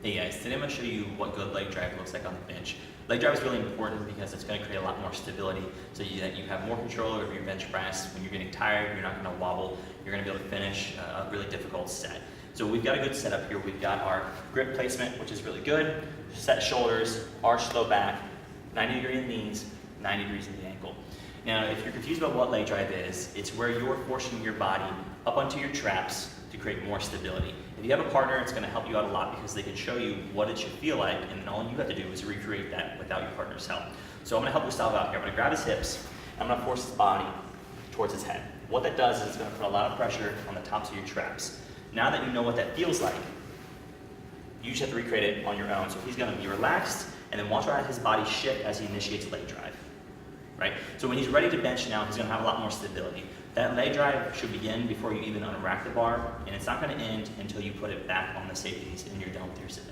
Hey guys, today I'm going to show you what good leg drive looks like on the bench. Leg drive is really important because it's going to create a lot more stability so that you have more control over your bench press. When you're getting tired, you're not going to wobble, you're going to be able to finish a really difficult set. So we've got a good setup here. We've got our grip placement, which is really good. Set shoulders, arch low back, 90 degree in the knees, 90 degrees in the ankle. Now, if you're confused about what leg drive is, it's where you're forcing your body up onto your traps to create more stability. If you have a partner, it's going to help you out a lot because they can show you what it should feel like, and then all you have to do is recreate that without your partner's help. So I'm going to help Gustavo out here. I'm going to grab his hips, and I'm going to force his body towards his head. What that does is it's going to put a lot of pressure on the tops of your traps. Now that you know what that feels like, you just have to recreate it on your own. So he's going to be relaxed, and then watch his body shift as he initiates leg drive. Right? So when he's ready to bench now, he's going to have a lot more stability. That leg drive should begin before you even unrack the bar, and it's not going to end until you put it back on the safeties and you're done with your sit.